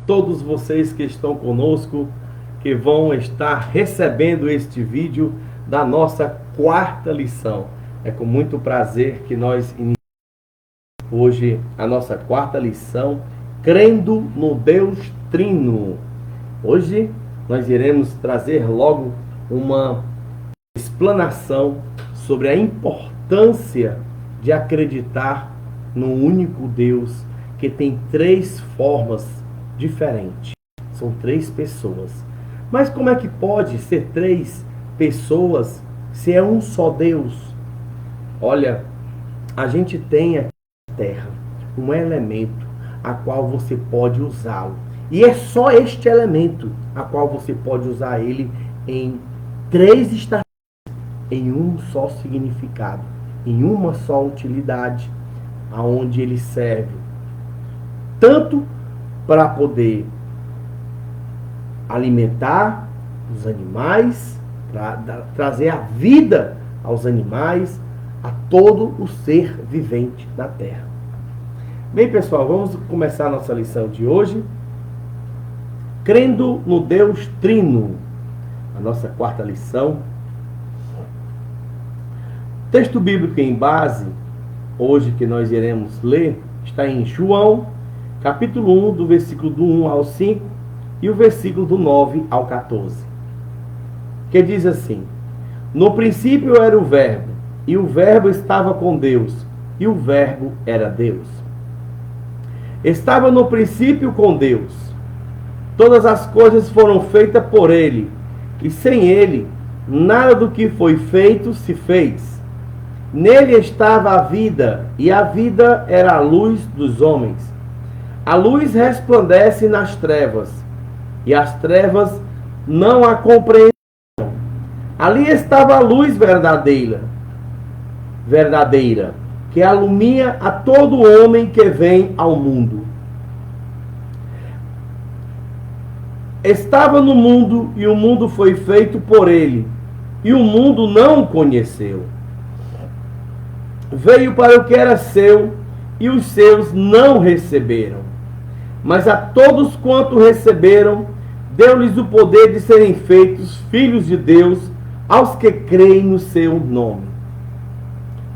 todos vocês que estão conosco, que vão estar recebendo este vídeo da nossa quarta lição. É com muito prazer que nós iniciamos hoje a nossa quarta lição, crendo no Deus Trino. Hoje nós iremos trazer logo uma explanação sobre a importância de acreditar no único Deus que tem três formas diferentes. São três pessoas. Mas como é que pode ser três pessoas se é um só Deus? Olha, a gente tem aqui na Terra um elemento a qual você pode usá-lo. E é só este elemento a qual você pode usar ele em três estações, em um só significado, em uma só utilidade, aonde ele serve tanto para poder alimentar os animais, para trazer a vida aos animais, a todo o ser vivente da terra. Bem, pessoal, vamos começar a nossa lição de hoje, crendo no Deus Trino, a nossa quarta lição. O texto bíblico em base, hoje que nós iremos ler, está em João, capítulo 1, do versículo do 1 ao 5, e o versículo do 9 ao 14. Que diz assim: No princípio era o Verbo, e o Verbo estava com Deus, e o Verbo era Deus. Estava no princípio com Deus. Todas as coisas foram feitas por Ele, e sem Ele, nada do que foi feito se fez. Nele estava a vida, e a vida era a luz dos homens. A luz resplandece nas trevas, e as trevas não a compreenderam. Ali estava a luz verdadeira, que alumia a todo homem que vem ao mundo. Estava no mundo, e o mundo foi feito por ele, e o mundo não o conheceu. Veio para o que era seu, e os seus não receberam. Mas a todos quanto receberam, deu-lhes o poder de serem feitos filhos de Deus, aos que creem no seu nome,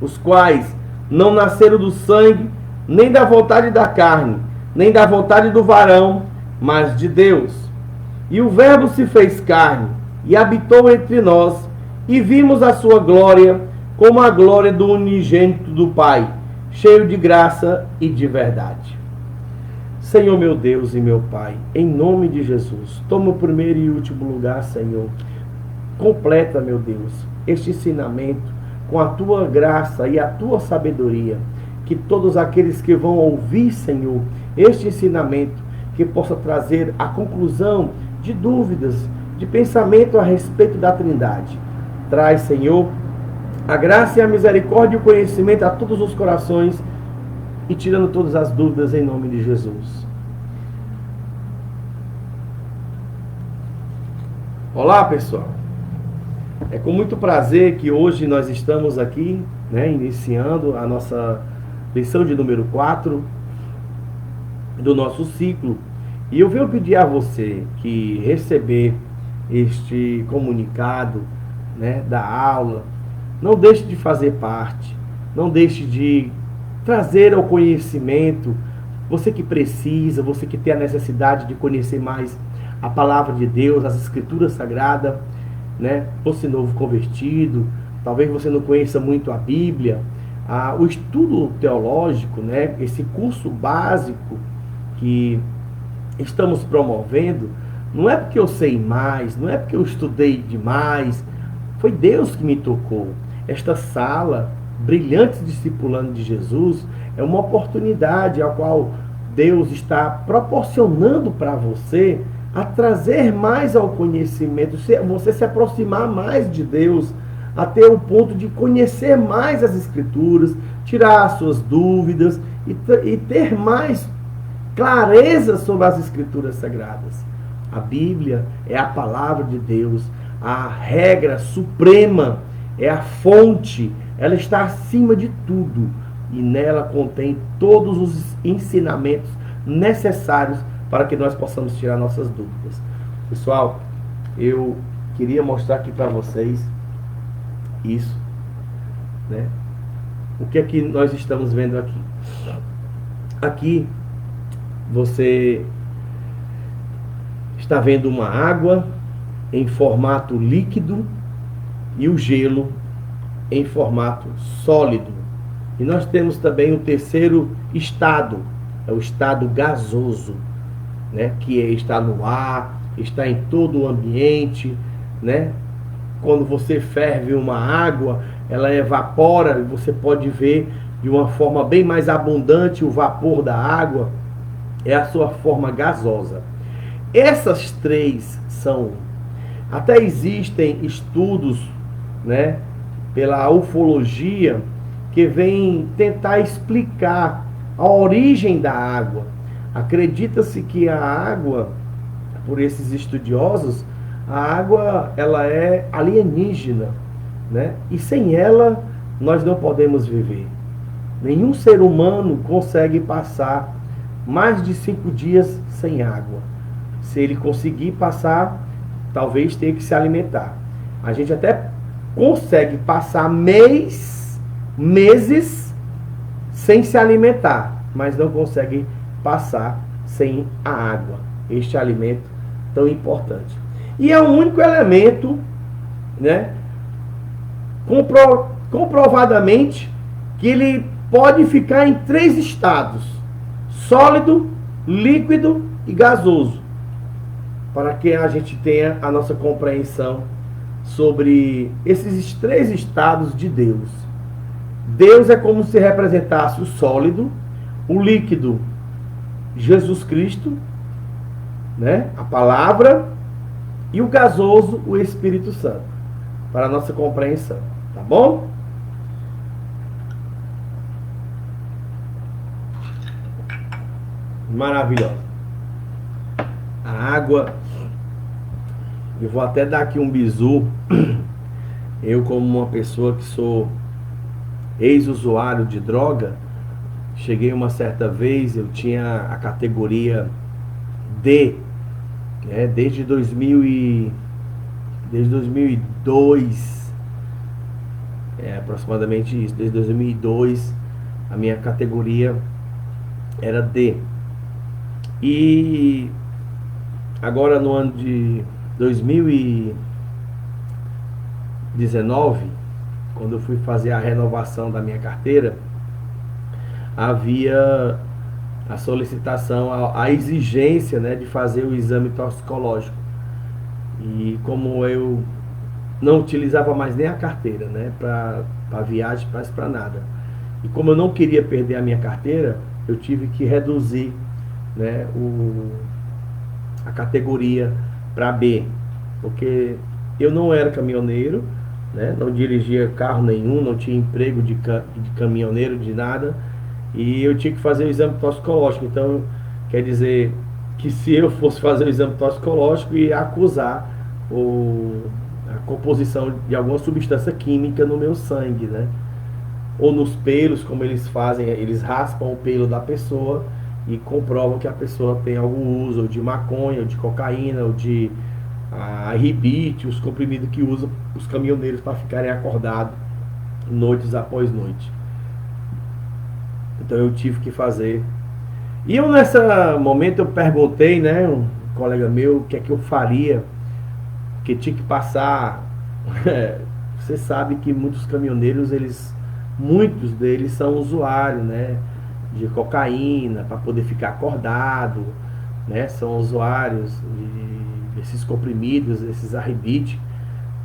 os quais não nasceram do sangue, nem da vontade da carne, nem da vontade do varão, mas de Deus. E o Verbo se fez carne, e habitou entre nós, e vimos a sua glória, como a glória do unigênito do Pai, cheio de graça e de verdade. Senhor meu Deus e meu Pai, em nome de Jesus, toma o primeiro e último lugar, Senhor. Completa, meu Deus, este ensinamento com a Tua graça e a Tua sabedoria. Que todos aqueles que vão ouvir, Senhor, este ensinamento, que possa trazer a conclusão de dúvidas, de pensamento a respeito da Trindade. Traz, Senhor, a graça e a misericórdia e o conhecimento a todos os corações, e tirando todas as dúvidas em nome de Jesus. Olá, pessoal. É com muito prazer que hoje nós estamos aqui, iniciando a nossa lição de número 4 do nosso ciclo. E eu venho pedir a você que receber este comunicado, da aula, não deixe de fazer parte, não deixe de trazer ao conhecimento, você que precisa, você que tem a necessidade de conhecer mais a palavra de Deus, as escrituras sagradas, você novo convertido, talvez você não conheça muito a Bíblia, o estudo teológico, esse curso básico que estamos promovendo, não é porque eu sei mais, não é porque eu estudei demais, foi Deus que me tocou. Esta sala, Brilhantes Discipulando de Jesus, é uma oportunidade a qual Deus está proporcionando para você a trazer mais ao conhecimento, você se aproximar mais de Deus, até o ponto de conhecer mais as Escrituras, tirar as suas dúvidas e ter mais clareza sobre as Escrituras Sagradas. A Bíblia é a palavra de Deus, a regra suprema, é a fonte, ela está acima de tudo e nela contém todos os ensinamentos necessários para que nós possamos tirar nossas dúvidas. Pessoal, eu queria mostrar aqui para vocês isso, né? O que é que nós estamos vendo aqui? Aqui você está vendo uma água em formato líquido e o gelo em formato sólido. E nós temos também o terceiro estado, é o estado gasoso, né? Que está no ar, está em todo o ambiente, né? Quando você ferve uma água, ela evapora, e você pode ver de uma forma bem mais abundante o vapor da água, é a sua forma gasosa. Essas três são, até existem estudos, né, pela ufologia, que vem tentar explicar a origem da água. Acredita-se que a água, por esses estudiosos, a água ela é alienígena, né? E sem ela nós não podemos viver. Nenhum ser humano consegue passar mais de 5 dias sem água. Se ele conseguir passar, talvez tenha que se alimentar. A gente até consegue passar meses sem se alimentar, mas não consegue passar sem a água, este alimento tão importante. E é o único elemento, né, comprovadamente, que ele pode ficar em 3 estados: sólido, líquido e gasoso, para que a gente tenha a nossa compreensão sobre esses 3 estados de Deus. Deus é como se representasse o sólido, o líquido, Jesus Cristo, né, a palavra, e o gasoso, o Espírito Santo, para a nossa compreensão, tá bom? Maravilhosa. A água, eu vou até dar aqui um bizu. Eu, como uma pessoa que sou ex-usuário de droga, cheguei uma certa vez, eu tinha a categoria D, né, desde 2002, aproximadamente isso, desde 2002 a minha categoria era D. E agora no ano de 2019, quando eu fui fazer a renovação da minha carteira, havia a solicitação, a exigência, né, de fazer o exame toxicológico. E como eu não utilizava mais nem a carteira, né, para viagem, para nada, e como eu não queria perder a minha carteira, eu tive que reduzir, né, a categoria para B, porque eu não era caminhoneiro, né, não dirigia carro nenhum, não tinha emprego de caminhoneiro, de nada, e eu tinha que fazer o exame toxicológico. Então, quer dizer que se eu fosse fazer o exame toxicológico, ia acusar a composição de alguma substância química no meu sangue, né? Ou nos pelos, como eles fazem, eles raspam o pelo da pessoa e comprovam que a pessoa tem algum uso, ou de maconha, ou de cocaína, ou de ribite, os comprimidos que usam os caminhoneiros para ficarem acordados noites após noite. Então eu tive que fazer. E eu, nesse momento, eu perguntei, né, um colega meu, o que é que eu faria, que tinha que passar. Você sabe que muitos caminhoneiros, muitos deles são usuários, né, de cocaína para poder ficar acordado, né, são usuários desses comprimidos, esses arribite,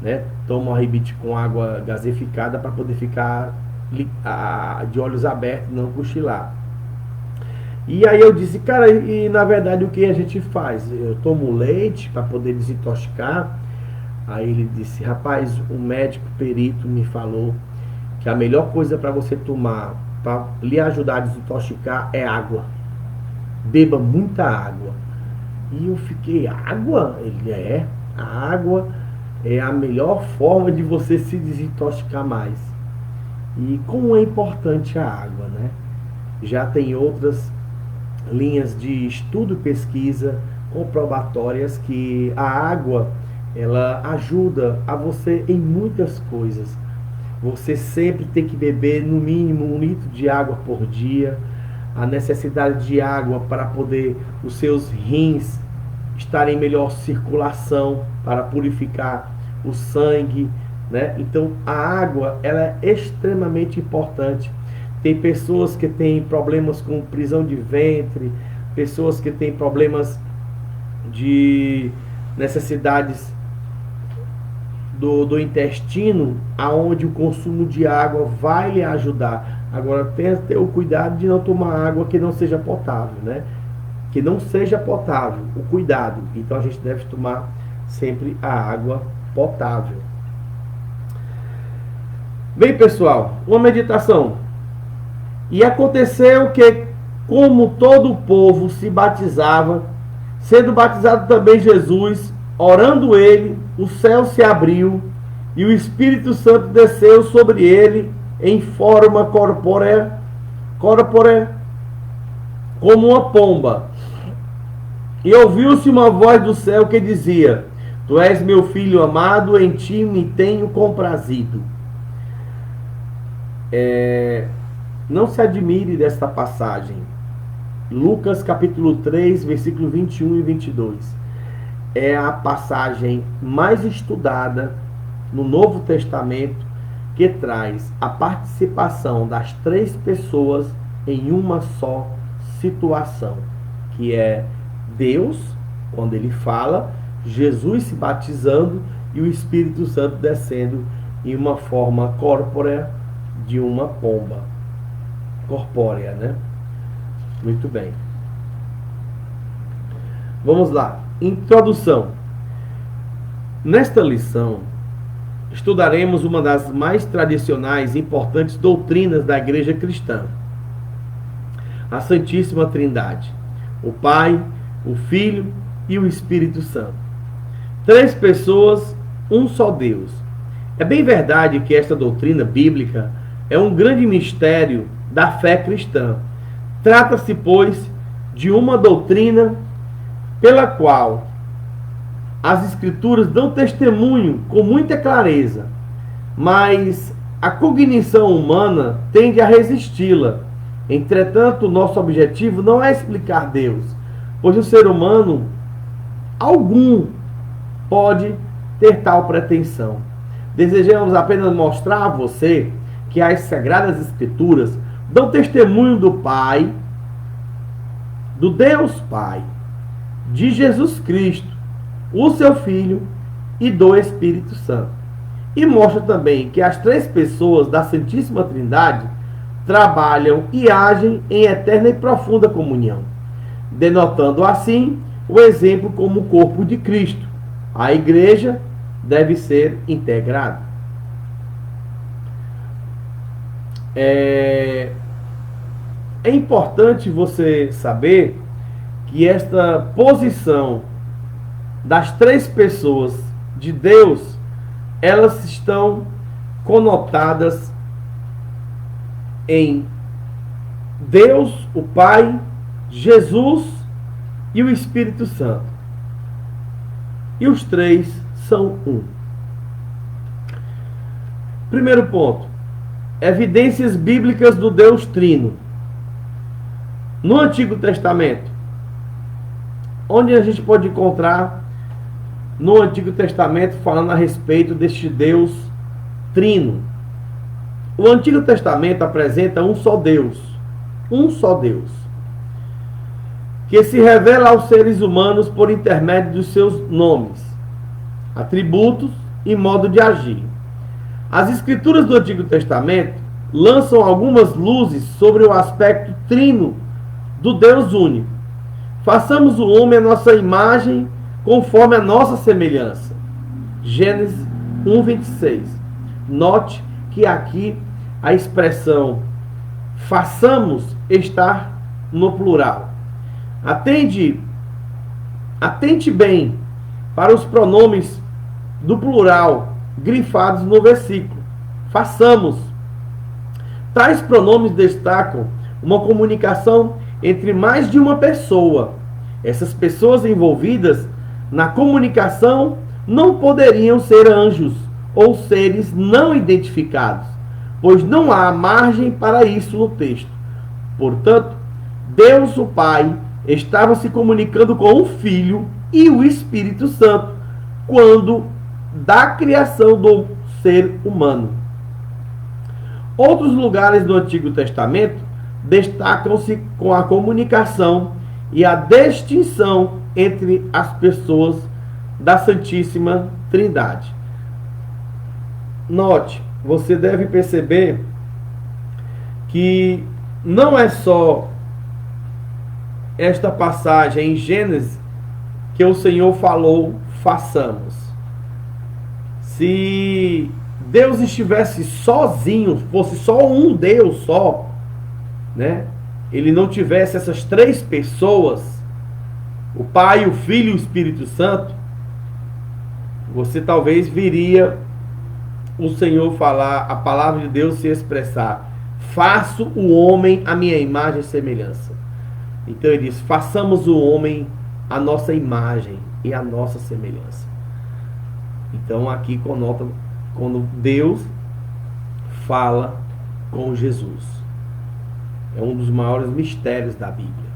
né, tomam arribite com água gaseificada para poder ficar de olhos abertos, não cochilar. E aí eu disse, cara, e na verdade o que a gente faz? Eu tomo leite para poder desintoxicar. Aí ele disse, rapaz, o médico perito me falou que a melhor coisa para você tomar, para lhe ajudar a desintoxicar, é água. Beba muita água. E eu fiquei, água? Ele a água é a melhor forma de você se desintoxicar mais. E como é importante a água, né? Já tem outras linhas de estudo e pesquisa comprobatórias que a água ela ajuda a você em muitas coisas. Você sempre tem que beber no mínimo 1 litro de água por dia. A necessidade de água para poder os seus rins estarem em melhor circulação, para purificar o sangue, né? Então a água ela é extremamente importante. Tem pessoas que têm problemas com prisão de ventre, pessoas que têm problemas de necessidades do intestino, aonde o consumo de água vai lhe ajudar. Agora, tenha que ter o cuidado de não tomar água que não seja potável, né? Que não seja potável, o cuidado. Então, a gente deve tomar sempre a água potável. Bem, pessoal, uma meditação. E aconteceu que, como todo o povo se batizava, sendo batizado também Jesus, orando ele, o céu se abriu e o Espírito Santo desceu sobre ele em forma corpórea, como uma pomba. E ouviu-se uma voz do céu que dizia: Tu és meu filho amado, em ti me tenho comprazido. Não se admire desta passagem. Lucas capítulo 3, versículo 21 e 22. É a passagem mais estudada no Novo Testamento, que traz a participação das 3 pessoas em uma só situação, que é Deus, quando ele fala, Jesus se batizando e o Espírito Santo descendo em uma forma corpórea de uma pomba. Corpórea, né? Muito bem. Vamos lá. Introdução. Nesta lição, estudaremos uma das mais tradicionais e importantes doutrinas da Igreja Cristã, a Santíssima Trindade, o Pai, o Filho e o Espírito Santo. 3 pessoas, um só Deus. É bem verdade que esta doutrina bíblica é um grande mistério da fé cristã. Trata-se, pois, de uma doutrina pela qual as Escrituras dão testemunho com muita clareza, mas a cognição humana tende a resisti-la. Entretanto, nosso objetivo não é explicar Deus, pois o ser humano algum pode ter tal pretensão. Desejamos apenas mostrar a você que as Sagradas Escrituras dão testemunho do Pai, do Deus Pai, de Jesus Cristo, o seu Filho e do Espírito Santo. E mostra também que as 3 pessoas da Santíssima Trindade trabalham e agem em eterna e profunda comunhão, denotando assim o exemplo como o corpo de Cristo. A igreja deve ser integrada. É importante você saber que esta posição das 3 pessoas de Deus, elas estão conotadas em Deus, o Pai, Jesus e o Espírito Santo. E os 3 são um. Primeiro ponto: evidências bíblicas do Deus Trino. No Antigo Testamento, onde a gente pode encontrar no Antigo Testamento falando a respeito deste Deus Trino? O Antigo Testamento apresenta um só Deus, que se revela aos seres humanos por intermédio dos seus nomes, atributos e modo de agir. As Escrituras do Antigo Testamento lançam algumas luzes sobre o aspecto trino do Deus único. Façamos o homem a nossa imagem, conforme a nossa semelhança. Gênesis 1:26. Note que aqui a expressão façamos está no plural. Atente bem para os pronomes do plural grifados no versículo. Façamos. Tais pronomes destacam uma comunicação entre mais de uma pessoa. Essas pessoas envolvidas na comunicação não poderiam ser anjos ou seres não identificados, pois não há margem para isso no texto. Portanto, Deus, o Pai, estava se comunicando com o Filho e o Espírito Santo quando da criação do ser humano. Outros lugares do Antigo Testamento destacam-se com a comunicação e a distinção entre as pessoas da Santíssima Trindade. Note, você deve perceber que não é só esta passagem em Gênesis que o Senhor falou, façamos. Se Deus estivesse sozinho, fosse só um Deus só, né? Ele não tivesse essas três pessoas, o Pai, o Filho e o Espírito Santo, você talvez viria o Senhor falar, a palavra de Deus se expressar: faço o homem à minha imagem e semelhança. Então ele diz: façamos o homem à nossa imagem e à nossa semelhança. Então aqui conota quando Deus fala com Jesus. É um dos maiores mistérios da Bíblia.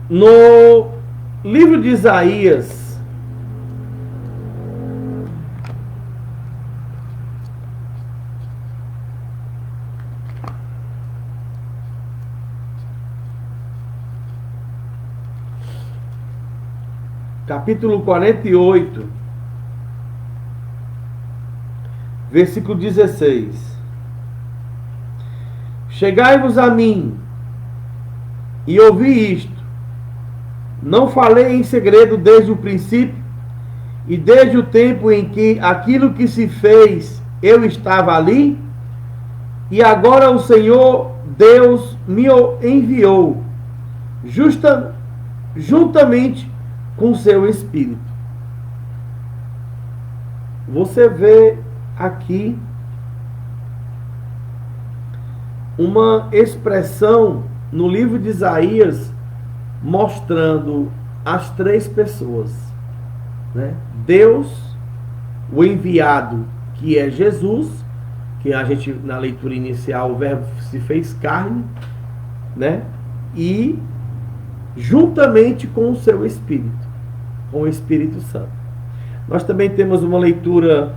No livro de Isaías, capítulo 48, versículo 16. Chegai-vos a mim e ouvi isto. Não falei em segredo desde o princípio e desde o tempo em que aquilo que se fez eu estava ali? E agora o Senhor Deus me enviou juntamente com seu Espírito. Você vê aqui uma expressão no livro de Isaías mostrando as três pessoas, né? Deus, o enviado, que é Jesus, que a gente na leitura inicial o verbo se fez carne, né? E juntamente com o seu Espírito, com o Espírito Santo. Nós também temos uma leitura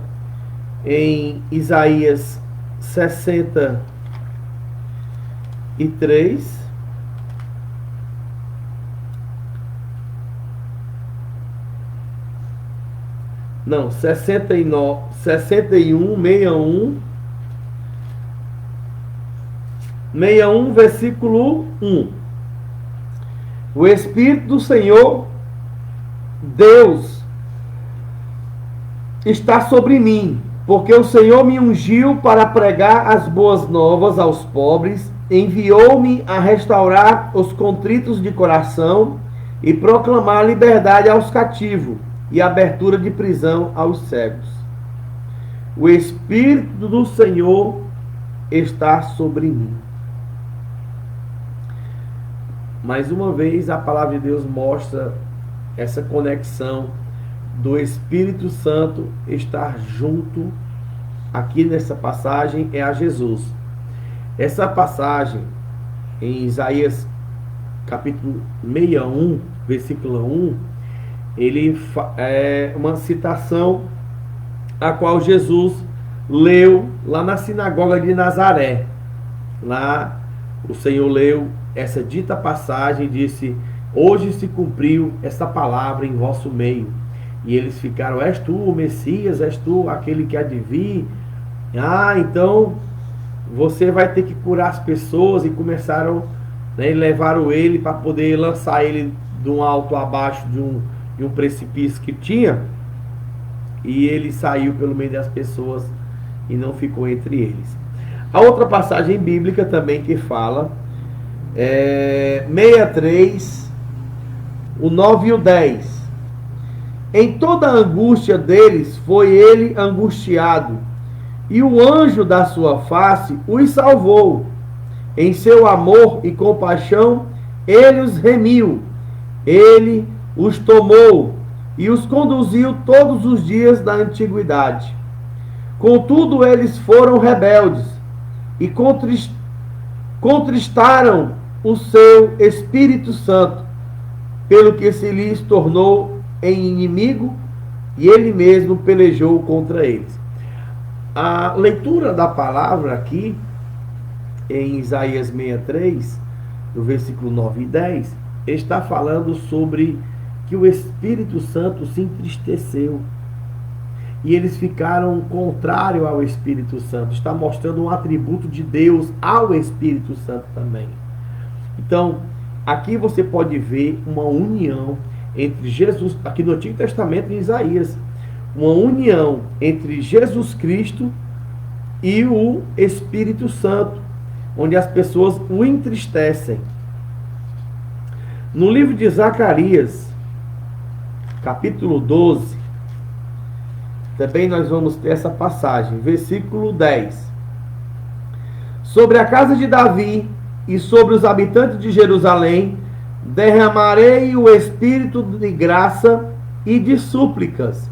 em Isaías 63. Não, 61, 61, versículo 1. O Espírito do Senhor Deus está sobre mim, porque o Senhor me ungiu para pregar as boas novas aos pobres, enviou-me a restaurar os contritos de coração e proclamar liberdade aos cativos e abertura de prisão aos cegos. O Espírito do Senhor está sobre mim. Mais uma vez a palavra de Deus mostra essa conexão do Espírito Santo estar junto, aqui nessa passagem, é a Jesus. Essa passagem em Isaías capítulo 61, versículo 1, ele é uma citação a qual Jesus leu lá na sinagoga de Nazaré. Lá o Senhor leu essa dita passagem e disse: hoje se cumpriu essa palavra em vosso meio. E eles ficaram: és tu o Messias? És tu aquele que há de vir? Ah, então você vai ter que curar as pessoas. E começaram, né, e levaram ele para poder lançar ele de um alto abaixo de um precipício que tinha. E ele saiu pelo meio das pessoas e não ficou entre eles. A outra passagem bíblica também que fala, 63, o 9 e o 10. Em toda a angústia deles foi ele angustiado, e o anjo da sua face os salvou. Em seu amor e compaixão, ele os remiu. Ele os tomou e os conduziu todos os dias da antiguidade. Contudo, eles foram rebeldes e contristaram o seu Espírito Santo, pelo que se lhes tornou em inimigo, e ele mesmo pelejou contra eles. A leitura da palavra aqui, em Isaías 63, no versículo 9 e 10, está falando sobre que o Espírito Santo se entristeceu. E eles ficaram contrários ao Espírito Santo. Está mostrando um atributo de Deus ao Espírito Santo também. Então, aqui você pode ver uma união entre Jesus, aqui no Antigo Testamento, em Isaías, uma união entre Jesus Cristo e o Espírito Santo, onde as pessoas o entristecem. No livro de Zacarias, capítulo 12, também nós vamos ter essa passagem, versículo 10. Sobre a casa de Davi e sobre os habitantes de Jerusalém, derramarei o espírito de graça e de súplicas.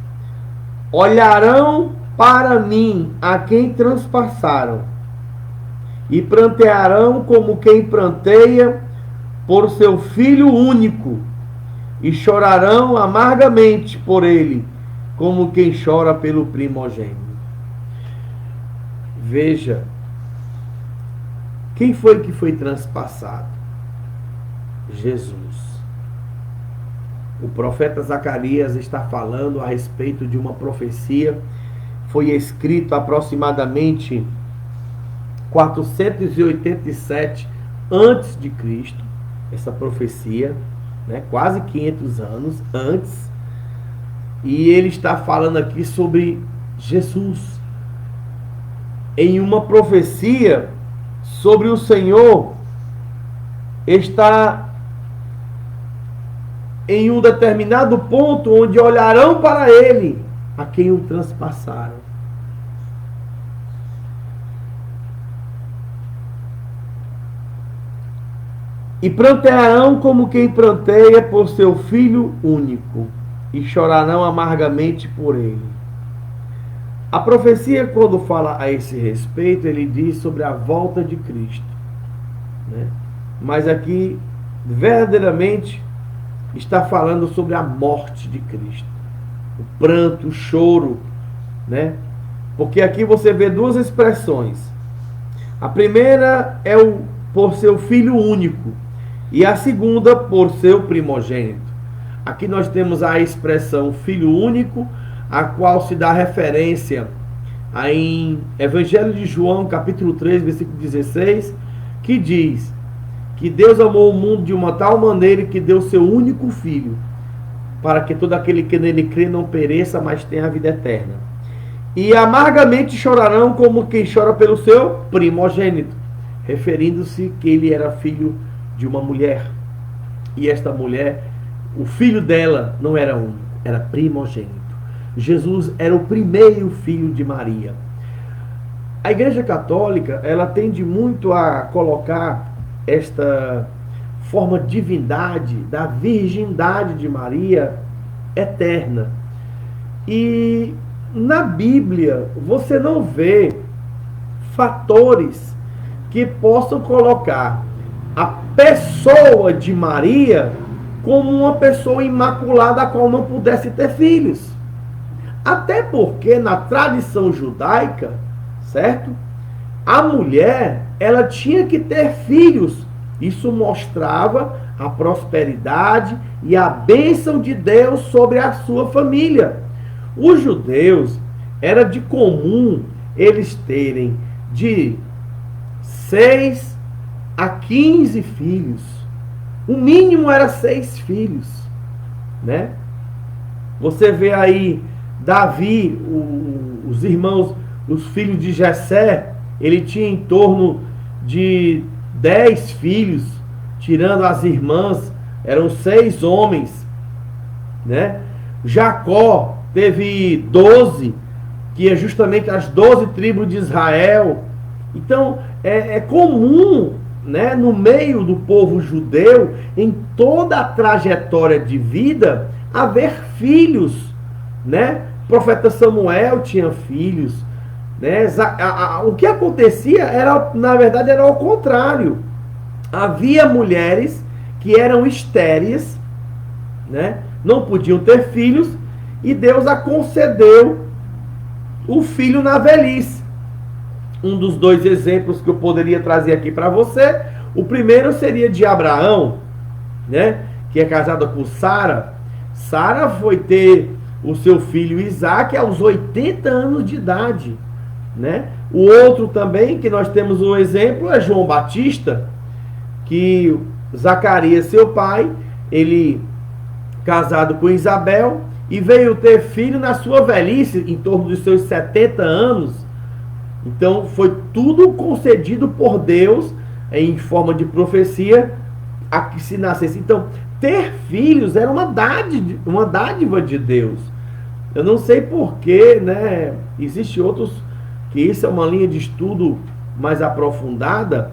Olharão para mim a quem transpassaram, e prantearão como quem pranteia por seu filho único, e chorarão amargamente por ele, como quem chora pelo primogênito. Veja, quem foi que foi transpassado? Jesus. O profeta Zacarias está falando a respeito de uma profecia. Foi escrito aproximadamente 487 antes de Cristo, essa profecia, né? Quase 500 anos antes. E ele está falando aqui sobre Jesus, em uma profecia sobre o Senhor, está em um determinado ponto onde olharão para ele a quem o transpassaram. E prantearão como quem pranteia por seu filho único, e chorarão amargamente por ele. A profecia, quando fala a esse respeito, ele diz sobre a volta de Cristo, né? Mas aqui, verdadeiramente, está falando sobre a morte de Cristo, o pranto, o choro, né? Porque aqui você vê duas expressões. A primeira é o por seu filho único, e a segunda por seu primogênito. Aqui nós temos a expressão filho único, a qual se dá referência em Evangelho de João, capítulo 3, versículo 16, que diz que Deus amou o mundo de uma tal maneira que deu seu único filho, para que todo aquele que nele crê não pereça, mas tenha a vida eterna. E amargamente chorarão como quem chora pelo seu primogênito, referindo-se que ele era filho de uma mulher. E esta mulher, o filho dela não era único, era primogênito. Jesus era o primeiro filho de Maria. A Igreja Católica, ela tende muito a colocar esta forma de divindade, da virgindade de Maria, eterna. E na Bíblia, você não vê fatores que possam colocar a pessoa de Maria como uma pessoa imaculada a qual não pudesse ter filhos. Até porque na tradição judaica, certo? A mulher, ela tinha que ter filhos. Isso mostrava a prosperidade e a bênção de Deus sobre a sua família. Os judeus, era de comum eles terem de 6 a 15 filhos. O mínimo era 6 filhos, né? Você vê aí Davi, os irmãos, os filhos de Jessé, ele tinha em torno de 10 filhos, tirando as irmãs, eram 6 homens, né? Jacó teve 12, que é justamente as 12 tribos de Israel. Então, é comum né, no meio do povo judeu, em toda a trajetória de vida, haver filhos, né? O profeta Samuel tinha filhos, né? O que acontecia era, na verdade, era o contrário. Havia mulheres que eram estéreis, né? Não podiam ter filhos, e Deus a concedeu o filho na velhice. Um dos dois exemplos que eu poderia trazer aqui para você, o primeiro seria de Abraão, né? Que é casado com Sara. Sara foi ter o seu filho Isaac aos 80 anos de idade, né? O outro também, que nós temos um exemplo, é João Batista, que Zacarias, seu pai, ele casado com Isabel, e veio ter filho na sua velhice, em torno dos seus 70 anos. Então foi tudo concedido por Deus em forma de profecia a que se nascesse. Então ter filhos era uma dádiva de Deus. Eu não sei porquê, né? Existem outros que isso é uma linha de estudo mais aprofundada,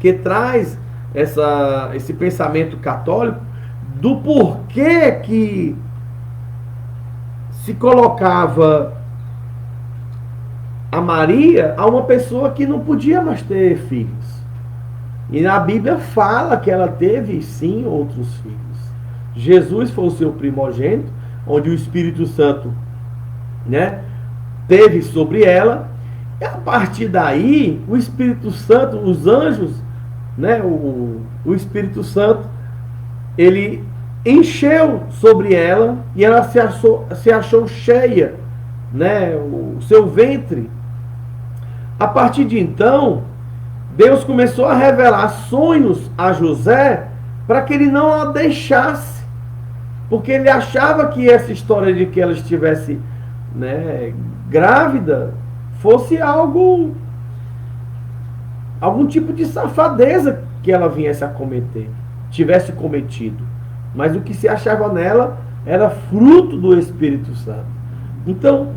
que traz esse pensamento católico do porquê que se colocava a Maria a uma pessoa que não podia mais ter filhos. E na Bíblia fala que ela teve sim outros filhos. Jesus foi o seu primogênito, onde o Espírito Santo, né, teve sobre ela. E a partir daí, o Espírito Santo, os anjos, né, o Espírito Santo, ele encheu sobre ela e ela se achou cheia, né, o seu ventre. A partir de então, Deus começou a revelar sonhos a José para que ele não a deixasse, porque ele achava que essa história de que ela estivesse, né, grávida fosse algum tipo de safadeza que ela viesse a cometer, tivesse cometido. Mas o que se achava nela era fruto do Espírito Santo. Então,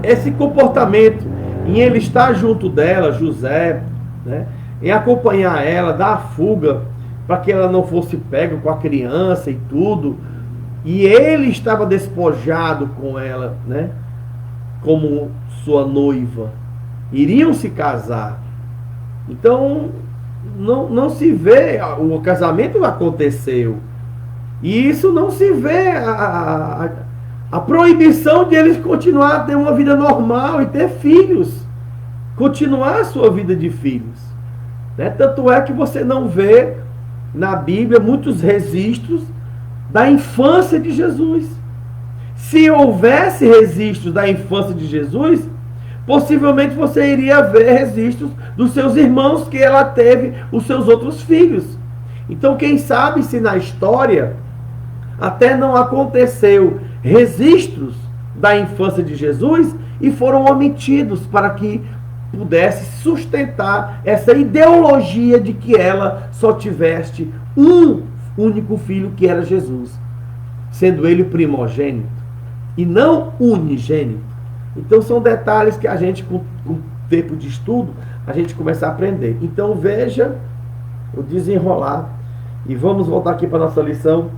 esse comportamento em ele estar junto dela, José, né, em acompanhar ela, dar a fuga para que ela não fosse pega com a criança e tudo, e ele estava despojado com ela, né, como sua noiva, iriam se casar. Então não se vê, o casamento aconteceu, e isso não se vê a proibição de eles continuar a ter uma vida normal e ter filhos, continuar a sua vida de filhos, né? Tanto é que você não vê na Bíblia muitos registros da infância de Jesus. Se houvesse registros da infância de Jesus, possivelmente você iria ver registros dos seus irmãos que ela teve, os seus outros filhos. Então quem sabe se na história até não aconteceu registros da infância de Jesus e foram omitidos para que pudesse sustentar essa ideologia de que ela só tivesse um único filho, que era Jesus, sendo ele o primogênito e não unigênito. Então são detalhes que a gente, com o tempo de estudo, a gente começa a aprender. Então veja o desenrolar e vamos voltar aqui para a nossa lição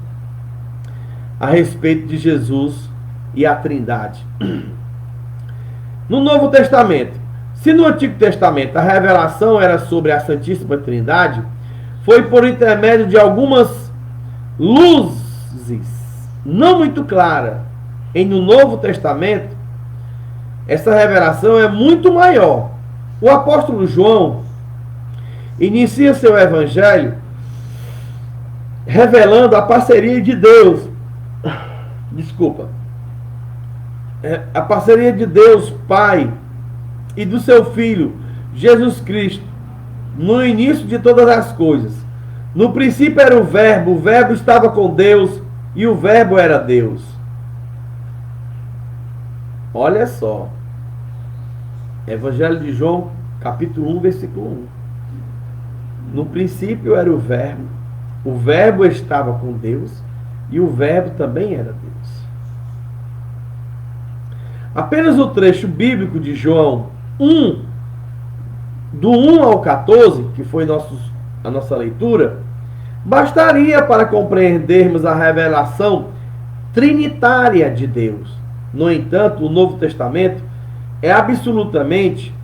a respeito de Jesus e a Trindade. No Novo Testamento, se no Antigo Testamento a revelação era sobre a Santíssima Trindade, foi por intermédio de algumas luzes não muito claras. No Novo Testamento, essa revelação é muito maior. O apóstolo João inicia seu evangelho revelando a parceria de Deus. A parceria de Deus Pai e do seu Filho, Jesus Cristo, no início de todas as coisas. No princípio era o Verbo estava com Deus, e o Verbo era Deus. Olha só. Evangelho de João, capítulo 1, versículo 1. No princípio era o Verbo estava com Deus, e o Verbo também era Deus. Apenas o trecho bíblico de João 1, do 1 ao 14, que foi a nossa leitura, bastaria para compreendermos a revelação trinitária de Deus. No entanto, o Novo Testamento é absolutamente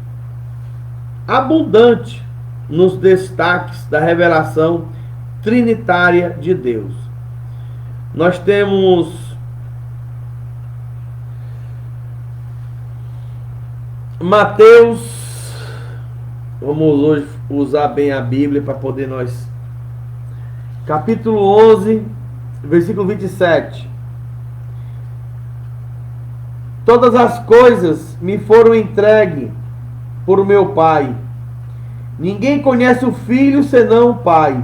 abundante nos destaques da revelação trinitária de Deus. Nós temos Mateus, vamos hoje usar bem a Bíblia para poder nós. Capítulo 11, versículo 27. Todas as coisas me foram entregues por meu Pai. Ninguém conhece o Filho senão o Pai.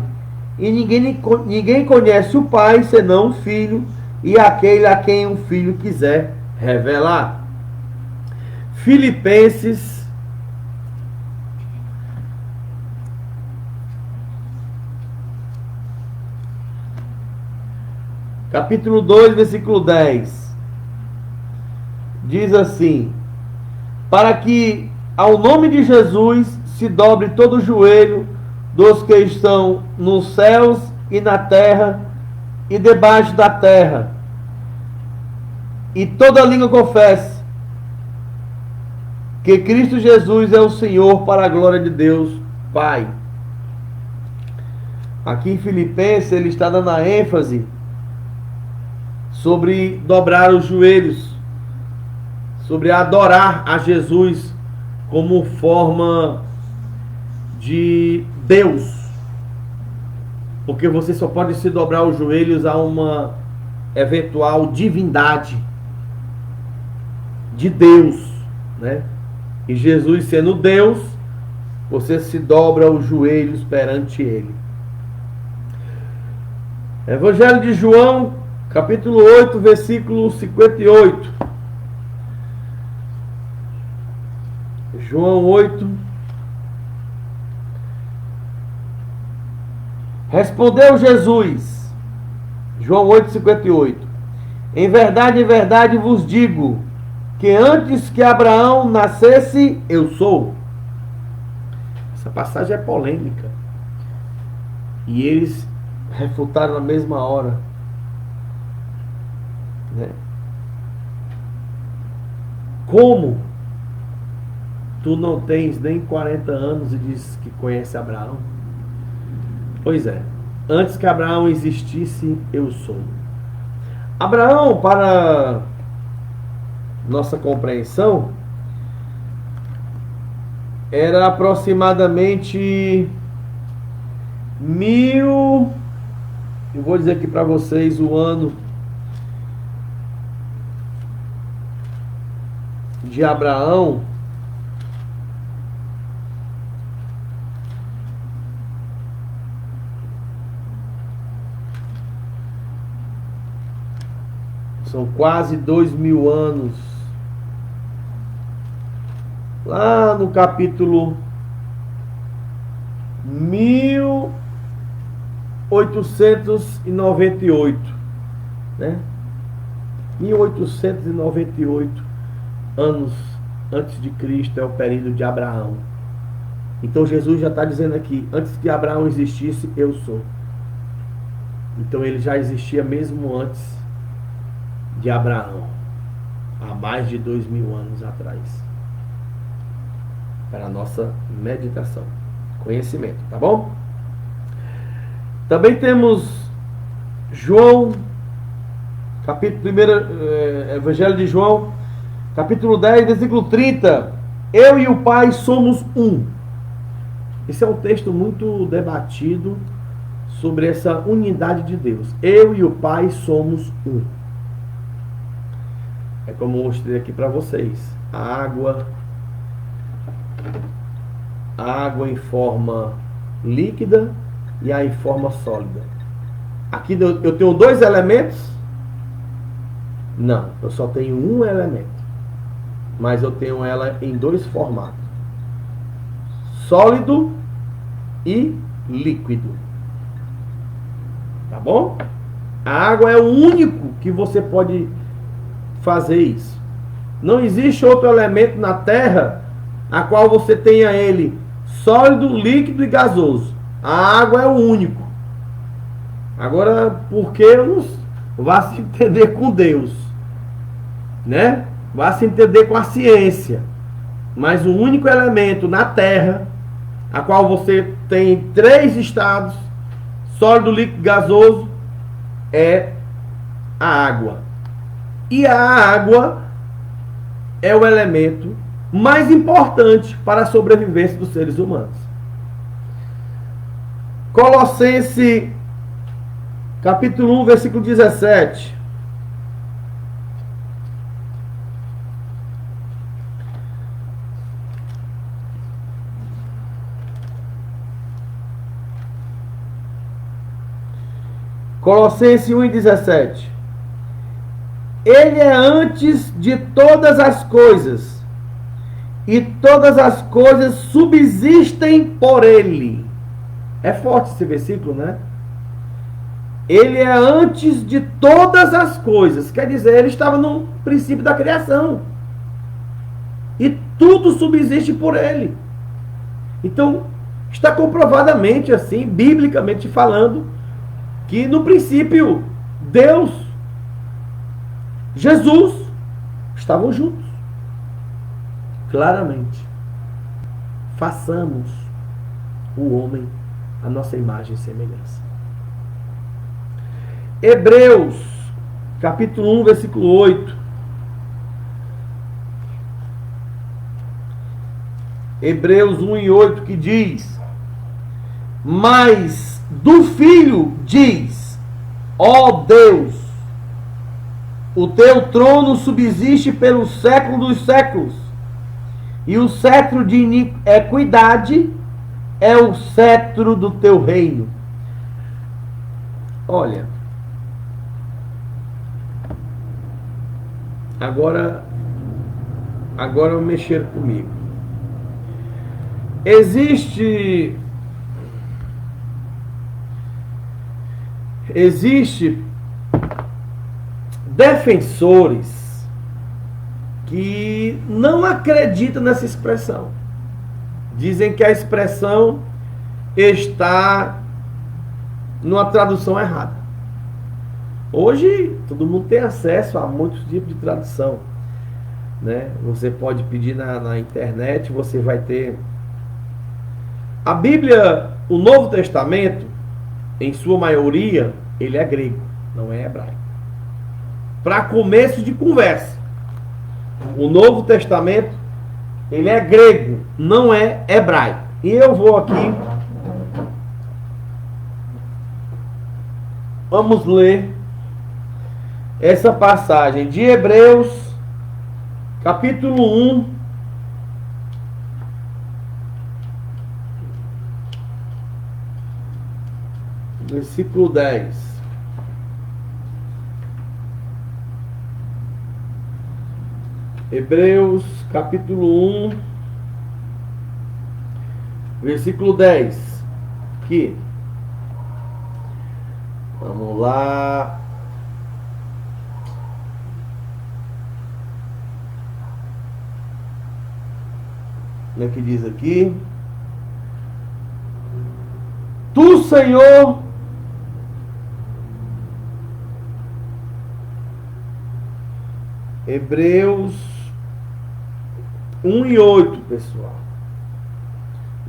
E ninguém conhece o Pai senão o Filho e aquele a quem o Filho quiser revelar. Filipenses capítulo 2, versículo 10. Diz assim: para que ao nome de Jesus se dobre todo o joelho dos que estão nos céus e na terra e debaixo da terra, e toda língua confesse que Cristo Jesus é o Senhor, para a glória de Deus Pai. Aqui em Filipenses ele está dando a ênfase sobre dobrar os joelhos, sobre adorar a Jesus como forma de Deus, porque você só pode se dobrar os joelhos a uma eventual divindade de Deus, né? E Jesus sendo Deus, você se dobra os joelhos perante Ele. Evangelho de João, capítulo 8, versículo 58. João 8. Respondeu Jesus, João 8, 58. Em verdade vos digo, que antes que Abraão nascesse, eu sou. Essa passagem é polêmica. E eles refutaram na mesma hora, né? Como tu não tens nem 40 anos e dizes que conhece Abraão? Pois é, antes que Abraão existisse, eu sou. Abraão, para nossa compreensão, era aproximadamente eu vou dizer aqui para vocês o ano de Abraão. São quase 2000 anos. Lá no capítulo 1898, né? 1898 anos antes de Cristo é o período de Abraão. Então Jesus já está dizendo aqui, antes que Abraão existisse, eu sou. Então ele já existia mesmo antes de Abraão, há mais de 2000 anos atrás. Para a nossa meditação, conhecimento, tá bom? Também temos João, capítulo 1, Evangelho de João, capítulo 10, versículo 30. Eu e o Pai somos um. Esse é um texto muito debatido sobre essa unidade de Deus. Eu e o Pai somos um. É como eu mostrei aqui para vocês. A água em forma líquida e a em forma sólida. Aqui eu tenho dois elementos? Não, eu só tenho um elemento. Mas eu tenho ela em dois formatos: sólido e líquido. Tá bom? A água é o único que você pode fazer isso. Não existe outro elemento na Terra a qual você tenha ele sólido, líquido e gasoso. A água é o único. Agora, por que não vá se entender com Deus, né? Vá se entender com a ciência. Mas o único elemento na Terra, a qual você tem 3 estados, sólido, líquido, gasoso, é a água. E a água é o elemento mais importante para a sobrevivência dos seres humanos. Colossenses capítulo 1, versículo 17. Colossenses 1:17. Ele é antes de todas as coisas, e todas as coisas subsistem por ele. É forte esse versículo, né? Ele é antes de todas as coisas. Quer dizer, ele estava no princípio da criação. E tudo subsiste por ele. Então, está comprovadamente assim, biblicamente falando, que no princípio Deus, Jesus, estavam juntos. Claramente. Façamos o homem a nossa imagem e semelhança. Hebreus, capítulo 1, versículo 8. Hebreus 1:8, que diz: mas do Filho diz: ó Deus, o teu trono subsiste pelo século dos séculos, e o cetro de equidade é o cetro do teu reino. Olha, agora mexer comigo. Existe defensores que não acreditam nessa expressão. Dizem que a expressão está numa tradução errada. Hoje todo mundo tem acesso a muitos tipos de tradução, né? Você pode pedir na internet, você vai ter. A Bíblia, o Novo Testamento, em sua maioria, ele é grego, não é hebraico. Para começo de conversa, o Novo Testamento, ele é grego, não é hebraico. E eu vou aqui, vamos ler essa passagem de Hebreus, capítulo 1, versículo 10. Hebreus, capítulo 1, versículo 10. Aqui. Vamos lá. Como é que diz aqui? Tu, Senhor, Hebreus 1:8, pessoal.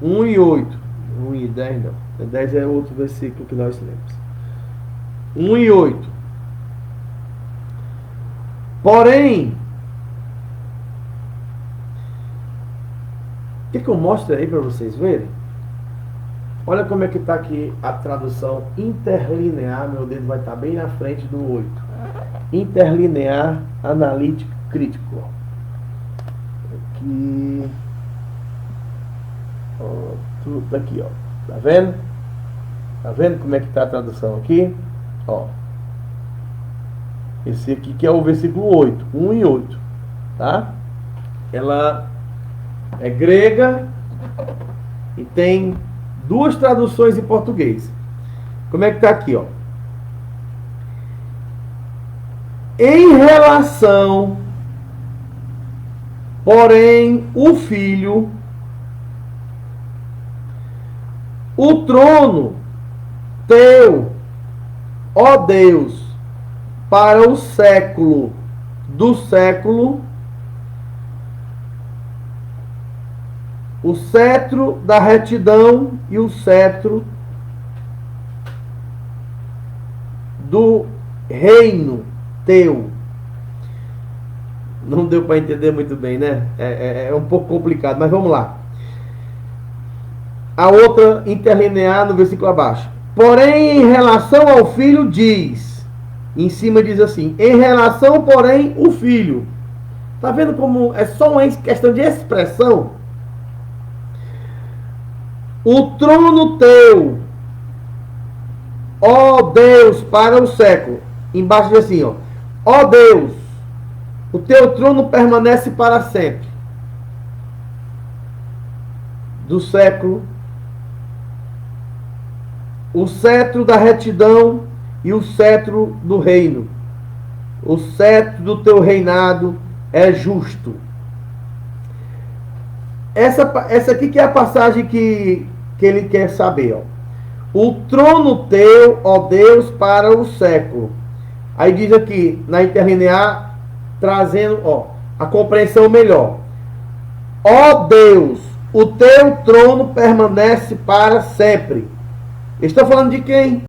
1:8. 1:10 não. 10 é outro versículo que nós lemos. 1:8. Porém, quer que eu mostre aí para vocês verem? Olha como é que está aqui a tradução interlinear. Meu dedo vai estar bem na frente do 8. Interlinear, analítico, crítico. Aqui. Ó, tudo aqui, ó. Tá vendo? Tá vendo como é que está a tradução aqui? Ó. Esse aqui que é o versículo 8. 1:8. Tá? Ela é grega e tem duas traduções em português. Como é que está aqui, ó? Em relação, porém, o Filho O trono teu, ó Deus, para o século do século, o cetro da retidão e o cetro do reino teu. Não deu para entender muito bem, né? É um pouco complicado, mas vamos lá. A outra interlinear no versículo abaixo. Porém, em relação ao filho, diz. Em cima diz assim: em relação, porém, o filho. Tá vendo como é só uma questão de expressão? O trono teu, ó Deus, para o século. Embaixo diz assim, ó Deus, o teu trono permanece para sempre. Do século, o cetro da retidão e o cetro do reino. O cetro do teu reinado é justo. Essa aqui que é a passagem que ele quer saber. Ó. O trono teu, ó Deus, para o século. Aí diz aqui, na interlinear, trazendo a compreensão melhor. Ó Deus, o teu trono permanece para sempre. Estou falando de quem?